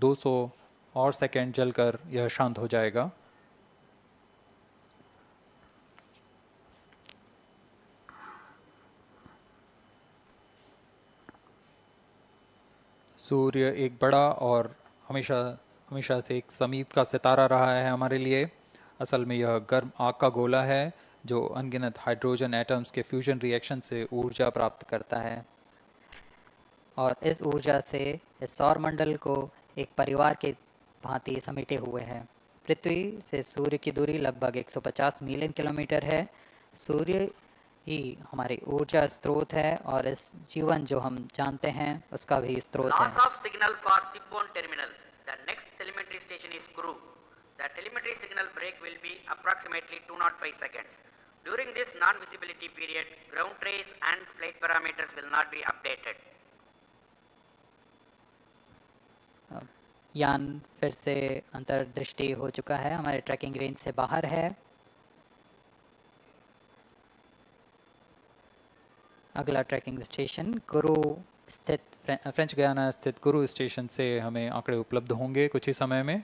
200 और सेकेंड जलकर यह शांत हो जाएगा। सूर्य एक बड़ा और हमेशा हमेशा से एक समीप का सितारा रहा है हमारे लिए। असल में यह गर्म आग का गोला है जो अनगिनत हाइड्रोजन एटम्स के फ्यूजन रिएक्शन से ऊर्जा प्राप्त करता है। और इस ऊर्जा से इस सौर मंडल को एक परिवार के भांति समेटे हुए है। पृथ्वी से सूर्य की दूरी लगभग 150 मिलियन किलोमीटर है। सूर्य ही हमारी ऊर्जा स्रोत है और इस जीवन जो हम जानते हैं उसका भी स्रोत है। Loss of signal for shipborne terminal. The next telemetry station is Guru. The telemetry signal break will be approximately 205 seconds. During this non-visibility period, ground trace and flight parameters will not be updated. यान फिर से अंतर्दृष्टि हो चुका है, हमारे trekking range से बाहर है। अगला ट्रैकिंग स्टेशन गुरु स्थित फ्रेंच गयाना स्थित गुरु स्टेशन से हमें आंकड़े उपलब्ध होंगे कुछ ही समय में।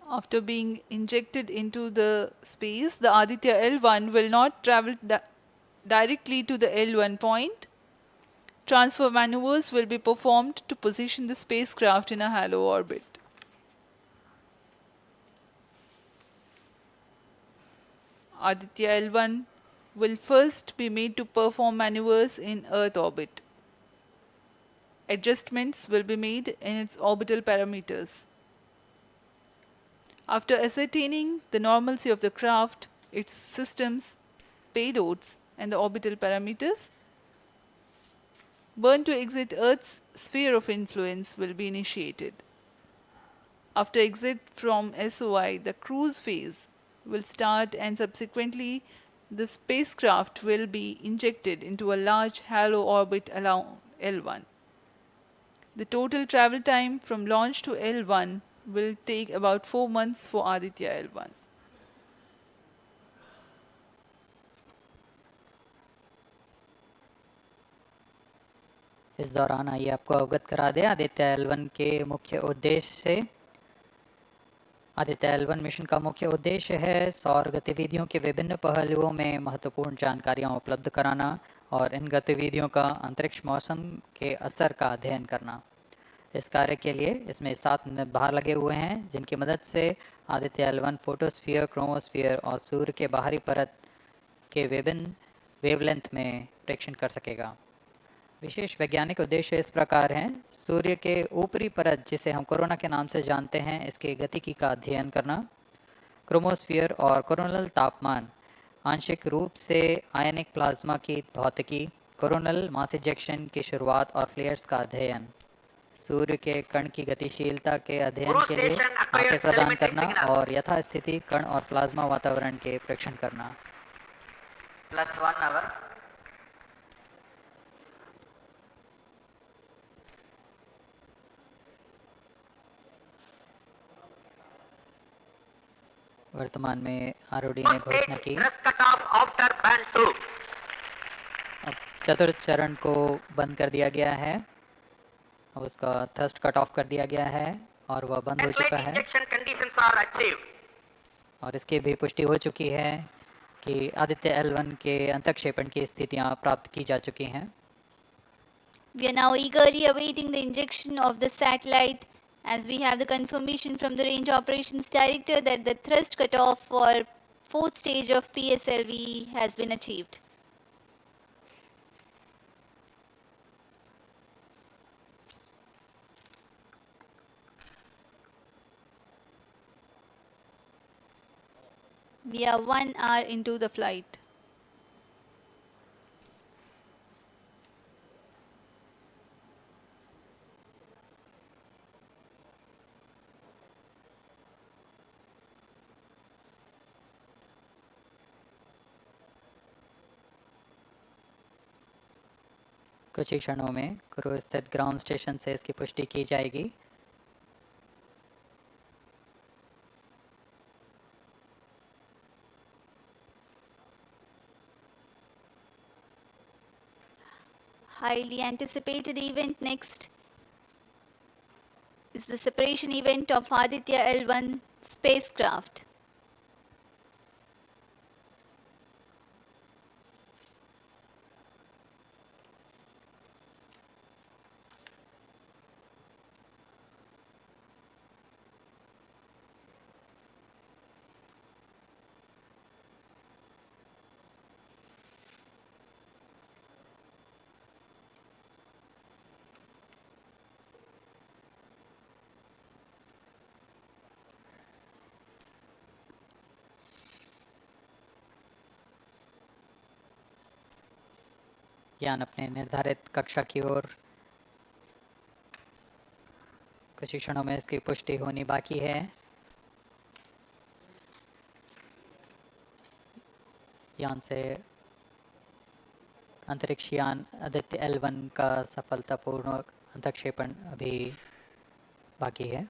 After being injected into the space, the Aditya L1 will not travel directly to the L1 point. Transfer maneuvers will be performed to position the spacecraft in a halo orbit. Aditya L1 will first be made to perform maneuvers in Earth orbit. Adjustments will be made in its orbital parameters. After ascertaining the normalcy of the craft, its systems, payloads, and the orbital parameters, burn to exit Earth's sphere of influence will be initiated. After exit from SOI, the cruise phase will start and subsequently the spacecraft will be injected into a large halo orbit along L1. The total travel time from launch to L1 will take about 4 months for Aditya L1. इस दौरान आइए आपको अवगत करा दें Aditya L1 के मुख्य उद्देश्य से। आदित्य L1 मिशन का मुख्य उद्देश्य है सौर गतिविधियों के विभिन्न पहलुओं में महत्वपूर्ण जानकारियां उपलब्ध कराना और इन गतिविधियों का अंतरिक्ष मौसम के असर का अध्ययन करना। इस कार्य के लिए इसमें 7 निर्धार लगे हुए हैं जिनकी मदद से आदित्य L1 फोटोस्फीयर, क्रोमोस्फीयर और सूर्य के बाहरी परत के विभिन्न वेवलेंथ में प्रेक्षण कर सकेगा। विशेष वैज्ञानिक उद्देश्य इस प्रकार हैं: सूर्य के ऊपरी परत जिसे हम कोरोना के नाम से जानते हैं इसके गतिकी का अध्ययन करना, क्रोमोस्फीयर और कोरोनल तापमान, आंशिक रूप से आयनिक प्लाज्मा की भौतिकी, कोरोनल मास इजेक्शन की शुरुआत और फ्लेयर्स का अध्ययन, सूर्य के कण की गतिशीलता के अध्ययन के लिए आंकड़े प्रदान करना और यथास्थिति कण और प्लाज्मा वातावरण के प्रेक्षण करना। +1 hour. वर्तमान में आरओडी ने घोषणा की अब चतुर्थ चरण को बंद कर दिया गया है, अब उसका थ्रस्ट कट ऑफ कर दिया गया है और वह बंद हो चुका है और इसकी भी पुष्टि हो चुकी है कि आदित्य L1 के अंतक्षेपण की स्थितियां प्राप्त की जा चुकी हैं। We are now eagerly awaiting the injection of the satellite as we have the confirmation from the Range Operations Director that the thrust cutoff for 4th stage of PSLV has been achieved. We are 1 hour into the flight. कुछ ही क्षणों में crew स्थित ground station से इसकी पुष्टि की जाएगी। highly anticipated event next is the separation event of Aditya L1 spacecraft. यान अपने निर्धारित कक्षा की ओर कुछ ही क्षणों में इसकी पुष्टि होनी बाकी है। यान से अंतरिक्ष यान आदित्य L1 का सफलतापूर्ण अंतक्षेपण अभी बाकी है।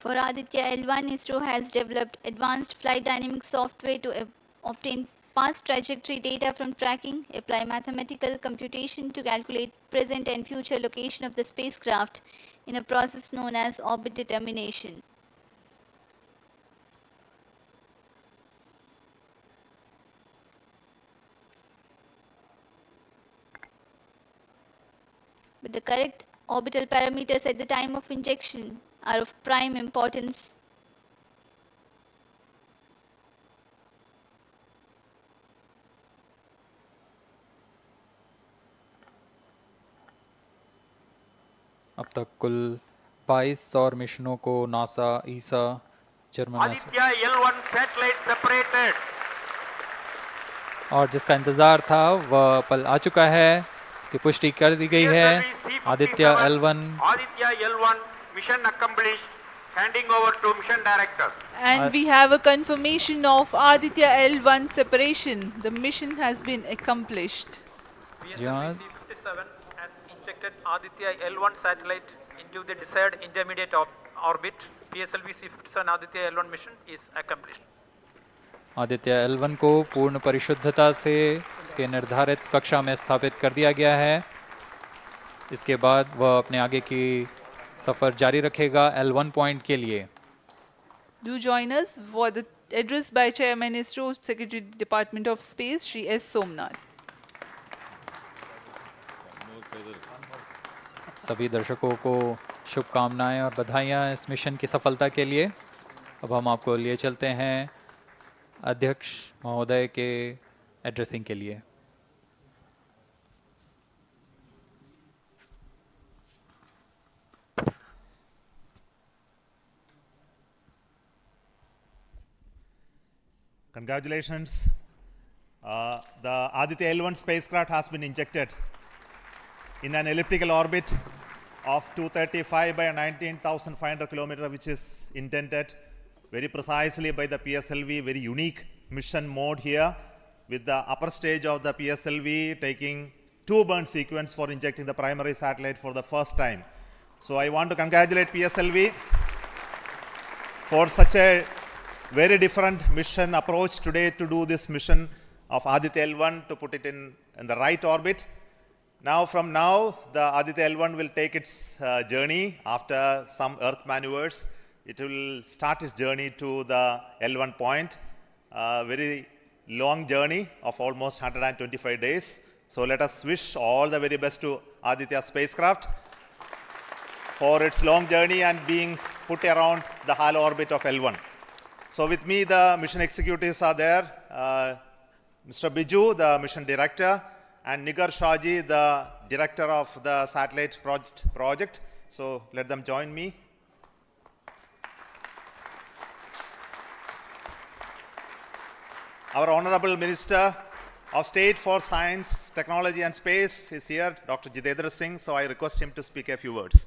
For Aditya L1, ISRO has developed advanced flight dynamic software to obtain past trajectory data from tracking, apply mathematical computation to calculate present and future location of the spacecraft in a process known as orbit determination. But the correct orbital parameters at the time of injection are of prime importance. अब तक कुल 22 सौर मिशनों को NASA, ईसा, German Aditya L1 satellite separated. और जिसका इंतजार था वह पल आ चुका है। इसकी पुष्टि कर दी गई है। PSLV-C57, Aditya L1 Aditya L1 mission accomplished. Handing over to mission director. And we have a confirmation of Aditya L1 separation. The mission has been accomplished. PSLV-C57 has injected Aditya L1 satellite into the desired intermediate orbit. PSLV-C57 Aditya L1 mission is accomplished. Aditya L1 को पूर्ण परिशुद्धता से इसके निर्धारित कक्षा में स्थापित कर दिया गया है। इसके बाद वह अपने आगे की सफर जारी रखेगा L1 पॉइंट के लिए। Do join us for the address by Chairman ISRO Secretary Department of Space Shri S. Somnath. सभी दर्शकों को शुभकामनाएं और बधाइयां इस मिशन की सफलता के लिए। अब हम आपको लिए चलते हैं अध्यक्ष महोदय के एड्रेसिंग के लिए। Congratulations. The Aditya L1 spacecraft has been injected in an elliptical orbit of 235 by 19,500 kilometers, which is intended very precisely by the PSLV, very unique mission mode here, with the upper stage of the PSLV taking 2 burn sequence for injecting the primary satellite for the first time. So I want to congratulate PSLV for such a very different mission approach today to do this mission of Aditya L1 to put it in the right orbit. Now, from now, the Aditya L1 will take its journey after some Earth maneuvers. It will start its journey to the L1 point, a very long journey of almost 125 days. So let us wish all the very best to Aditya spacecraft for its long journey and being put around the halo orbit of L1. So with me, the mission executives are there. Mr. Biju, the mission director, and Nigar Shaji, the director of the satellite project. So let them join me. Our Honorable Minister of State for Science, Technology and Space is here, Dr. Jitendra Singh. So I request him to speak a few words.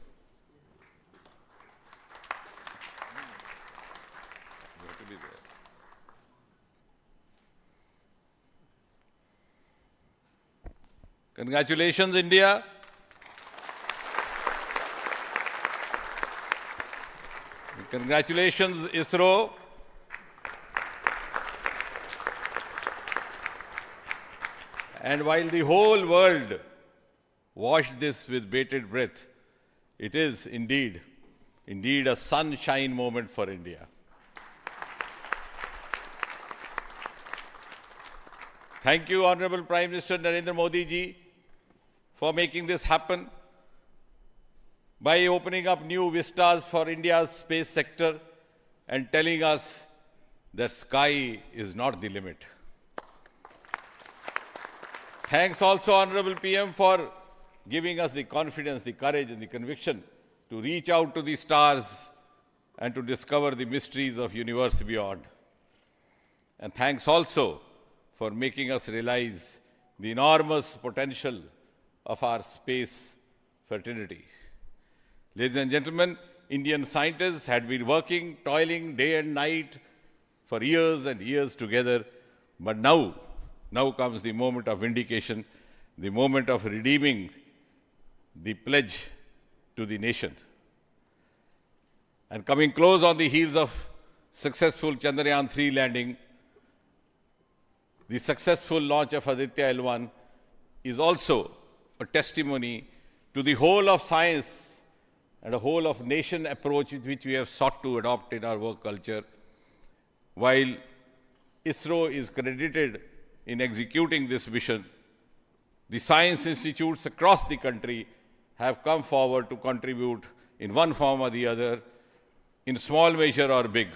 Congratulations, India. Congratulations, ISRO. And while the whole world watched this with bated breath, it is indeed a sunshine moment for India. Thank you, Honorable Prime Minister Narendra Modi ji, for making this happen by opening up new vistas for India's space sector and telling us that sky is not the limit. Thanks also, Honorable PM, for giving us the confidence, the courage and the conviction to reach out to the stars and to discover the mysteries of universe beyond. And thanks also for making us realize the enormous potential of our space fraternity. Ladies and gentlemen, Indian scientists had been working, toiling day and night for years and years together, but now comes the moment of vindication, the moment of redeeming the pledge to the nation. And coming close on the heels of successful Chandrayaan-3 landing, the successful launch of Aditya L1 is also a testimony to the whole of science and a whole of nation approach which we have sought to adopt in our work culture. While ISRO is credited in executing this mission, the science institutes across the country have come forward to contribute in one form or the other, in small measure or big,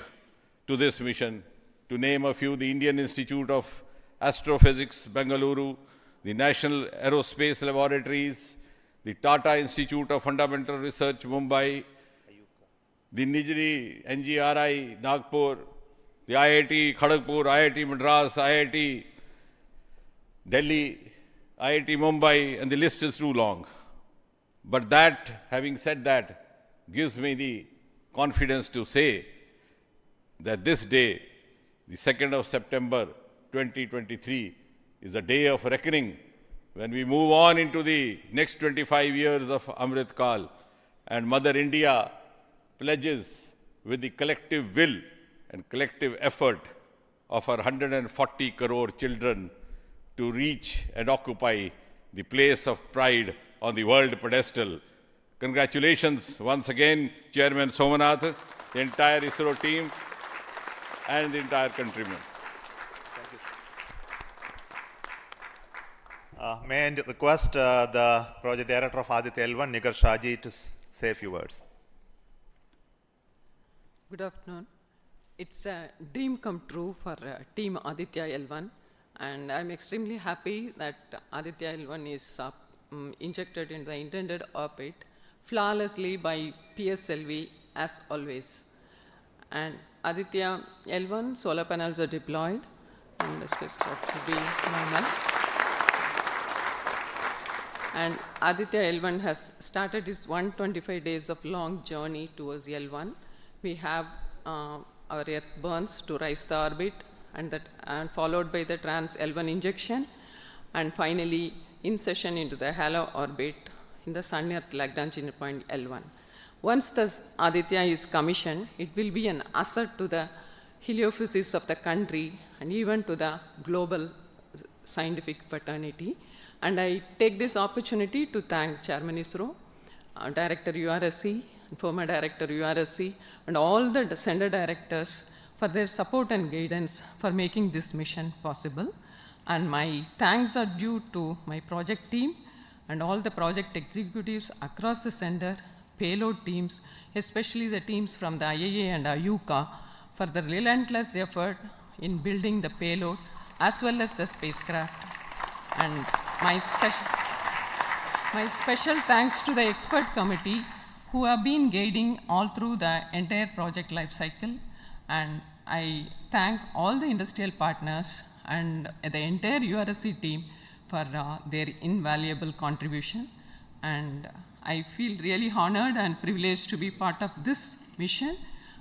to this mission. To name a few, the Indian Institute of Astrophysics, Bengaluru, the National Aerospace Laboratories, the Tata Institute of Fundamental Research, Mumbai, the Nijri NGRI, Nagpur, the IIT Kharagpur, IIT Madras, IIT Delhi, IIT Mumbai, and the list is too long. But that, having said that, gives me the confidence to say that this day, the 2nd of September 2023, is a day of reckoning when we move on into the next 25 years of Amrit Kal, and Mother India pledges with the collective will and collective effort of our 140 crore children to reach and occupy the place of pride on the world pedestal. Congratulations once again, Chairman Somanath, the entire ISRO team, and the entire countrymen. Thank you. May I request the Project Director of Aditya L1, Nigar Shaji, to say a few words. Good afternoon. It's a dream come true for Team Aditya L1, and I'm extremely happy that Aditya L1 is injected in the intended orbit flawlessly by PSLV as always. And Aditya L1 solar panels are deployed and the spacecraft will be normal. And Aditya L1 has started its 125 days of long journey towards L1. We have our Earth burns to rise the orbit, and followed by the trans L1 injection, and finally insertion into the halo orbit in the Sun-Earth Lagrange point L1. Once the Aditya is commissioned, it will be an asset to the heliophysics of the country and even to the global scientific fraternity. And I take this opportunity to thank Chairman ISRO, Director URSC, former Director URSC, and all the Center Directors for their support and guidance for making this mission possible. And my thanks are due to my project team and all the project executives across the center, payload teams, especially the teams from the IAA and IUCA, for the relentless effort in building the payload as well as the spacecraft. And my special thanks to the expert committee who have been guiding all through the entire project life cycle. And I thank all the industrial partners and the entire URSC team for their invaluable contribution. And I feel really honored and privileged to be part of this mission.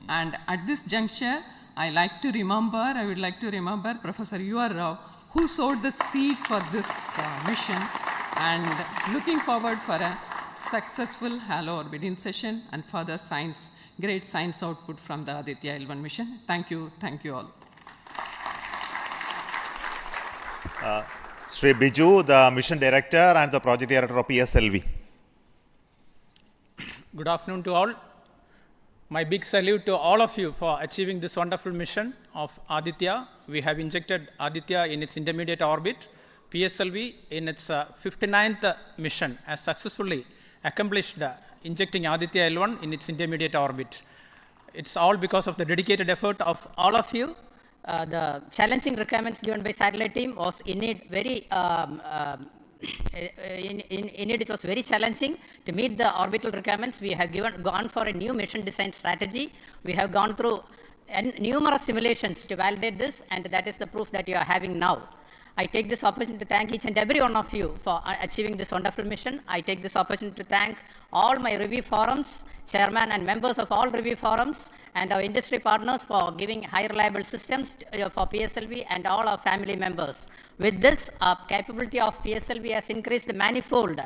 And at this juncture, I would like to remember Professor U.R. Rao, who sowed the seed for this mission, and looking forward for a successful halo orbit insertion and further great science output from the Aditya L1 mission. Thank you all. Sri Biju, the mission director and the project director of PSLV. Good afternoon to all. My big salute to all of you for achieving this wonderful mission of Aditya. We have injected Aditya in its intermediate orbit. PSLV in its 59th mission has successfully accomplished injecting Aditya L1 in its intermediate orbit. It's all because of the dedicated effort of all of you. The challenging requirements given by satellite team was indeed very indeed it was very challenging to meet the orbital requirements. We have gone for a new mission design strategy. We have gone through numerous simulations to validate this, and that is the proof that you are having now. I take this opportunity to thank each and every one of you for achieving this wonderful mission. I take this opportunity to thank all my review forums, chairman and members of all review forums, and our industry partners for giving high reliable systems for PSLV, and all our family members. With this, our capability of PSLV has increased manifold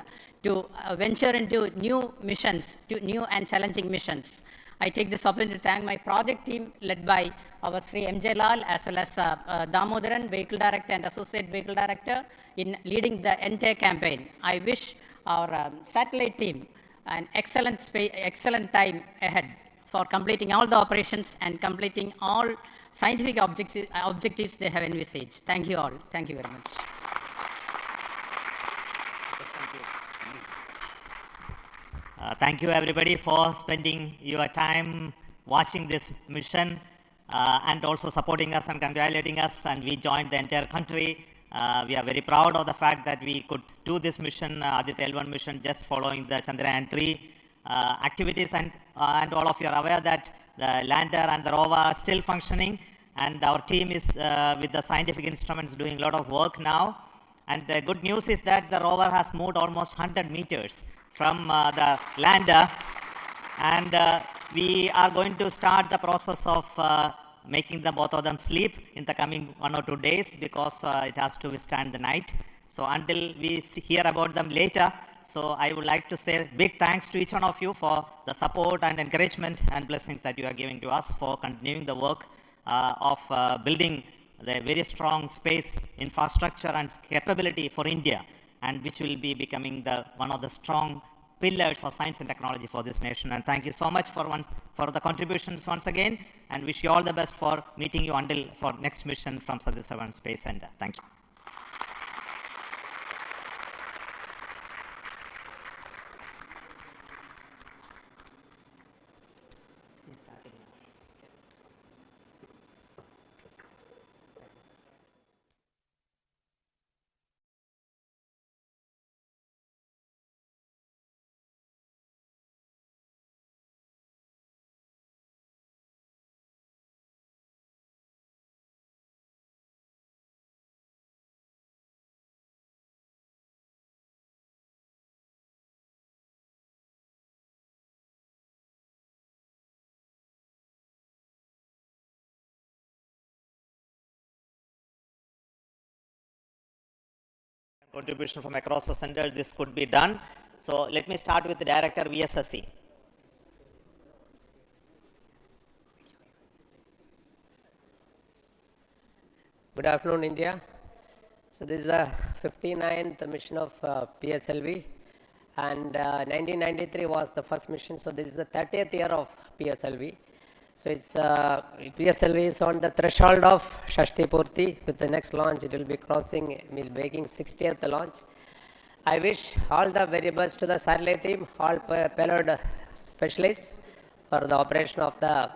to venture into new missions, to new and challenging missions. I take this opportunity to thank my project team led by our Sri M.J. Lal, as well as Damodaran, Vehicle Director and Associate Vehicle Director, in leading the entire campaign. I wish our satellite team an excellent time ahead for completing all the operations and completing all scientific objectives they have envisaged. Thank you all. Thank you very much. Thank you everybody for spending your time watching this mission and also supporting us and congratulating us, and we joined the entire country. We are very proud of the fact that we could do this mission, Aditya L1 mission, just following the Chandrayaan-3 activities, and all of you are aware that the lander and the rover are still functioning, and our team is with the scientific instruments doing a lot of work now. And the good news is that the rover has moved almost 100 meters from the lander, and we are going to start the process of making both of them sleep in the coming 1 or 2 days, because it has to withstand the night. So until we hear about them later, so I would like to say big thanks to each one of you for the support and encouragement and blessings that you are giving to us for continuing the work of building the very strong space infrastructure and capability for India, and which will be becoming one of the strong pillars of science and technology for this nation. And thank you so much for the contributions once again, and wish you all the best for meeting you until for next mission from Satish Dhawan Space Center. Thank you. Contribution from across the center, this could be done. So let me start with the director VSSC. Good afternoon, India. So this is the 59th mission of PSLV, and 1993 was the first mission. So this is the 30th year of PSLV. So it's PSLV is on the threshold of Shashti Purti. With the next launch, it will be making 60th launch. I wish all the very best to the satellite team, all payload specialists for the operation of the